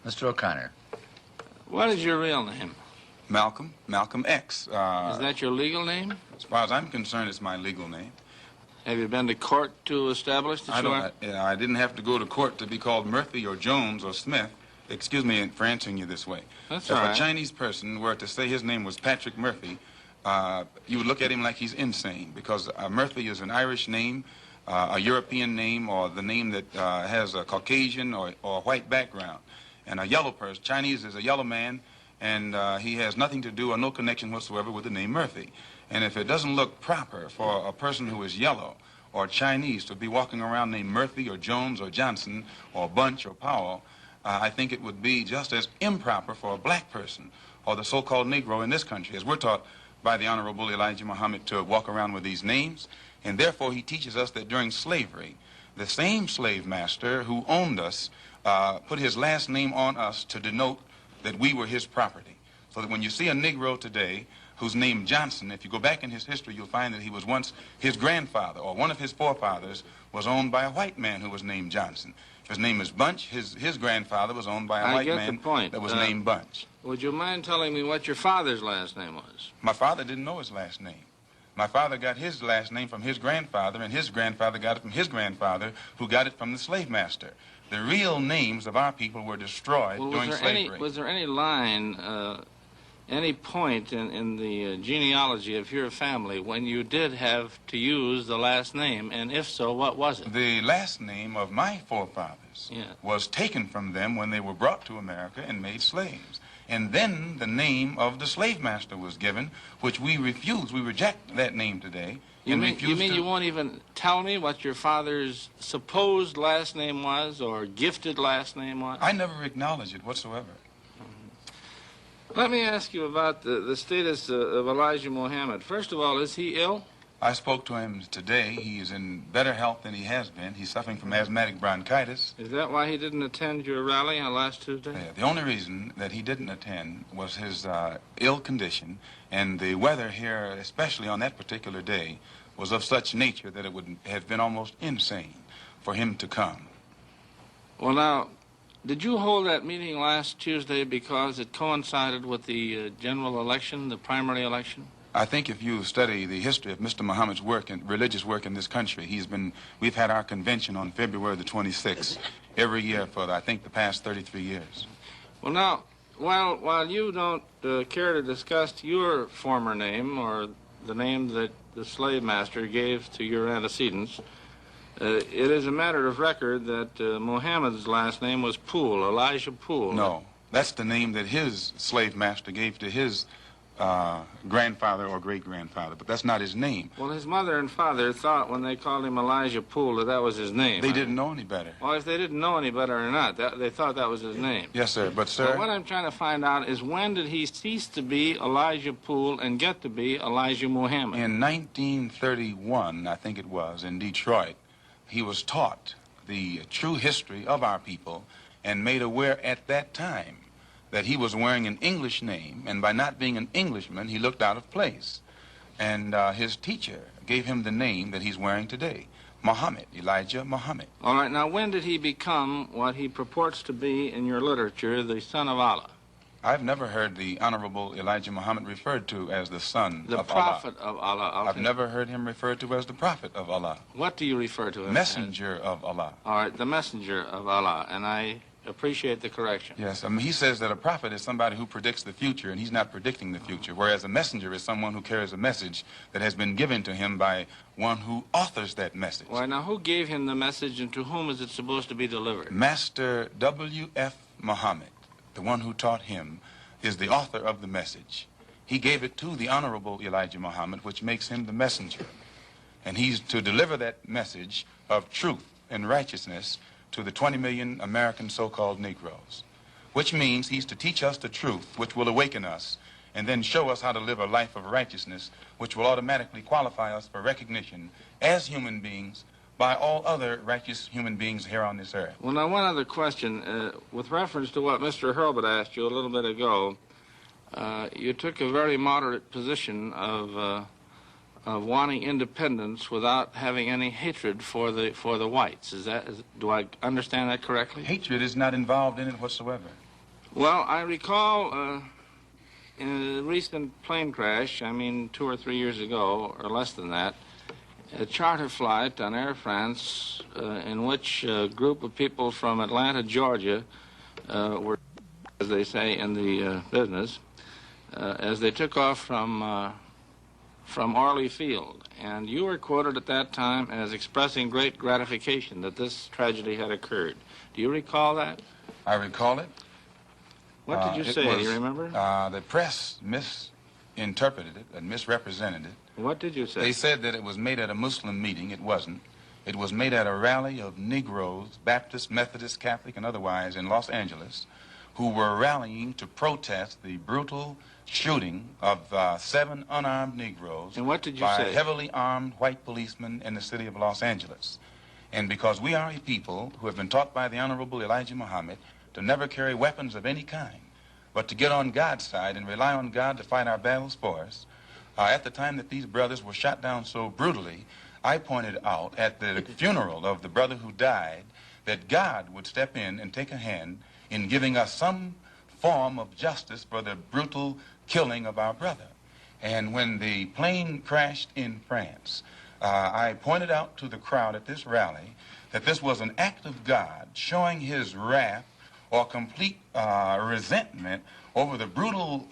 Mr. O'Connor. What is your real name? Malcolm X. Is that your legal name? As far as I'm concerned, it's my legal name. Have you been to court to establish that you are? I didn't have to go to court to be called Murphy or Jones or Smith. Excuse me for answering you this way. That's if all right. a Chinese person were to say his name was Patrick Murphy, you would look at him like he's insane, because Murphy is an Irish name, a European name, or the name that has a Caucasian or a white background. And a yellow person, Chinese is a yellow man, and he has nothing to do or no connection whatsoever with the name Murphy. And if it doesn't look proper for a person who is yellow or Chinese to be walking around named Murphy or Jones or Johnson or Bunch or Powell, I think it would be just as improper for a black person or the so-called Negro in this country, as we're taught by the Honorable Elijah Muhammad to walk around with these names. And therefore he teaches us that during slavery, the same slave master who owned us put his last name on us to denote that we were his property. So that when you see a Negro today who's named Johnson, if you go back in his history, you'll find that he was once his grandfather, or one of his forefathers was owned by a white man who was named Johnson. If his name is Bunch, his grandfather was owned by a white man that was named Bunch. Would you mind telling me what your father's last name was? My father didn't know his last name. My father got his last name from his grandfather, and his grandfather got it from his grandfather, who got it from the slave master. The real names of our people were destroyed during slavery. Was there any line, any point in the genealogy of your family when you did have to use the last name, and if so, what was it? The last name of my forefathers was taken from them when they were brought to America and made slaves. And then the name of the slave master was given, which we refuse. We reject that name today. You mean you won't even tell me what your father's supposed last name was or gifted last name was? I never acknowledge it whatsoever. Let me ask you about the status of Elijah Muhammad. First of all, is he ill? I spoke to him today. He is in better health than he has been. He's suffering from asthmatic bronchitis. Is that why he didn't attend your rally on last Tuesday? The only reason that he didn't attend was his ill condition, and the weather here, especially on that particular day, was of such nature that it would have been almost insane for him to come. Well, now, did you hold that meeting last Tuesday because it coincided with the general election, the primary election? I think if you study the history of Mr. Muhammad's work and religious work in this country, we've had our convention on February the 26th every year for, I think, the past 33 years. Well, now, while you don't care to discuss your former name or the name that the slave master gave to your antecedents, it is a matter of record that Muhammad's last name was Poole, Elijah Poole. No, that's the name that his slave master gave to his grandfather or great-grandfather, but that's not his name. Well, his mother and father thought when they called him Elijah Poole that was his name. They didn't know any better. Well, if they didn't know any better or not, they thought that was his name. Yes, sir, but, sir... Well, what I'm trying to find out is when did he cease to be Elijah Poole and get to be Elijah Muhammad? In 1931, I think it was, in Detroit, he was taught the true history of our people and made aware at that time that he was wearing an English name, and by not being an Englishman, he looked out of place. And his teacher gave him the name that he's wearing today, Muhammad, Elijah Muhammad. All right, now when did he become what he purports to be in your literature, the son of Allah? I've never heard the Honorable Elijah Muhammad referred to as the son of Allah. The prophet of Allah. I've never heard him referred to as the prophet of Allah. What do you refer to him Messenger of Allah. All right, the messenger of Allah, and I appreciate the correction. Yes, I mean, he says that a prophet is somebody who predicts the future, and he's not predicting the future, whereas a messenger is someone who carries a message that has been given to him by one who authors that message. Well, now, who gave him the message, and to whom is it supposed to be delivered? Master W.F. Muhammad, the one who taught him, is the author of the message. He gave it to the Honorable Elijah Muhammad, which makes him the messenger. And he's to deliver that message of truth and righteousness to the 20 million American so-called Negroes, which means he's to teach us the truth, which will awaken us, and then show us how to live a life of righteousness, which will automatically qualify us for recognition as human beings by all other righteous human beings here on this earth. Well, now, one other question. With reference to what Mr. Hurlbut asked you a little bit ago, you took a very moderate position of wanting independence without having any hatred for the whites. Do I understand that correctly? Hatred is not involved in it whatsoever. Well, I recall in a recent plane crash, I mean 2 or 3 years ago, or less than that, a charter flight on Air France in which a group of people from Atlanta, Georgia, were, as they say in the business, as they took off from Orly Field. And you were quoted at that time as expressing great gratification that this tragedy had occurred. Do you recall that? I recall it. What did you say? Do you remember? The press misinterpreted it and misrepresented it. What did you say? They said that it was made at a Muslim meeting. It wasn't. It was made at a rally of Negroes, Baptist, Methodist, Catholic, and otherwise in Los Angeles, who were rallying to protest the brutal shooting of 7 unarmed Negroes And what did you by say? heavily armed white policemen in the city of Los Angeles. And because we are a people who have been taught by the Honorable Elijah Muhammad to never carry weapons of any kind, but to get on God's side and rely on God to fight our battles for us, at the time that these brothers were shot down so brutally, I pointed out at the funeral of the brother who died that God would step in and take a hand in giving us some form of justice for the brutal killing of our brother. And when the plane crashed in France, I pointed out to the crowd at this rally that this was an act of God showing his wrath or complete resentment over the brutal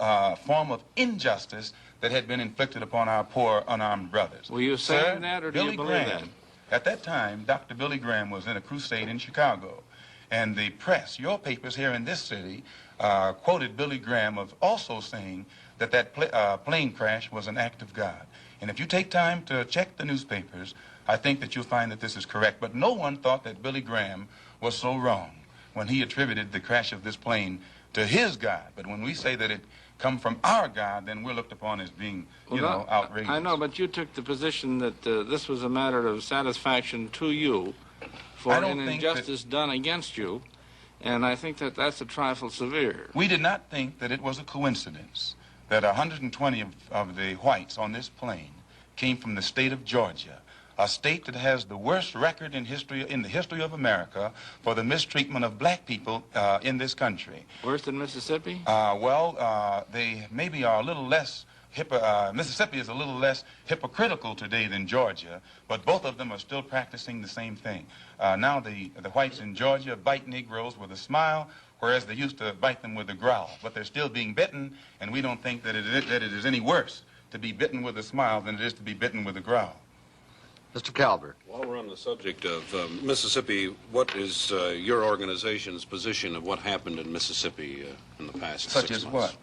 form of injustice that had been inflicted upon our poor unarmed brothers. Were you saying that, or do you believe that? At that time, Dr. Billy Graham was in a crusade in Chicago, and the press, your papers here in this city, quoted Billy Graham of also saying that plane crash was an act of God. And if you take time to check the newspapers, I think that you'll find that this is correct. But no one thought that Billy Graham was so wrong when he attributed the crash of this plane to his God. But when we say that it come from our God, then we're looked upon as being, outrageous. I know, but you took the position that this was a matter of satisfaction to you for an injustice done against you, and I think that that's a trifle severe. We did not think that it was a coincidence that 120 of the whites on this plane came from the state of Georgia, a state that has the worst record in the history of America for the mistreatment of black people in this country. Worse than Mississippi? They maybe are a little less, Mississippi is a little less hypocritical today than Georgia, but both of them are still practicing the same thing. Now the whites in Georgia bite Negroes with a smile, whereas they used to bite them with a growl. But they're still being bitten, and we don't think that it is any worse to be bitten with a smile than it is to be bitten with a growl. Mr. Calvert. While we're on the subject of Mississippi, what is your organization's position of what happened in Mississippi in the past 6 months? Such as what?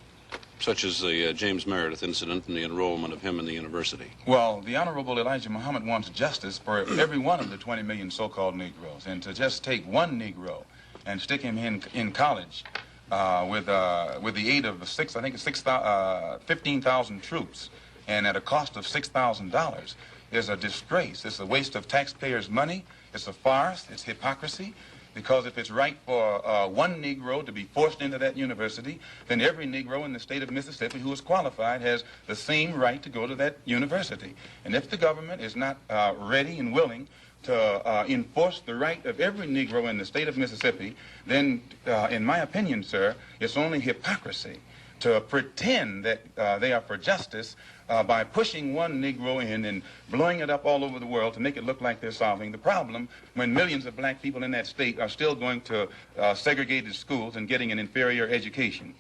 Such as the James Meredith incident and the enrollment of him in the university. Well, the Honorable Elijah Muhammad wants justice for every one of the 20 million so-called Negroes. And to just take one Negro and stick him in college with the aid of 15,000 troops and at a cost of $6,000 is a disgrace. It's a waste of taxpayers' money. It's a farce. It's hypocrisy. Because if it's right for one Negro to be forced into that university, then every Negro in the state of Mississippi who is qualified has the same right to go to that university. And if the government is not ready and willing to enforce the right of every Negro in the state of Mississippi, then, in my opinion, sir, it's only hypocrisy to pretend that they are for justice by pushing one Negro in and blowing it up all over the world to make it look like they're solving the problem when millions of black people in that state are still going to segregated schools and getting an inferior education.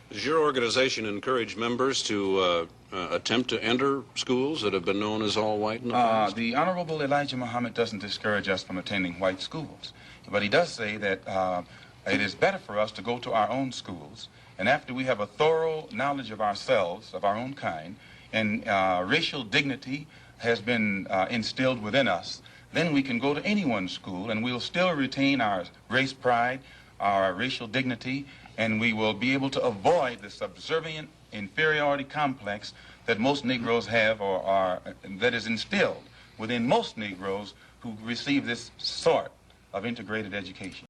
Does your organization encourage members to attempt to enter schools that have been known as all white in the past? The Honorable Elijah Muhammad doesn't discourage us from attending white schools, but he does say that it is better for us to go to our own schools, and after we have a thorough knowledge of ourselves, of our own kind, and racial dignity has been instilled within us, then we can go to anyone's school and we'll still retain our race pride, our racial dignity, and we will be able to avoid the subservient inferiority complex that most Negroes have or that is instilled within most Negroes who receive this sort of integrated education.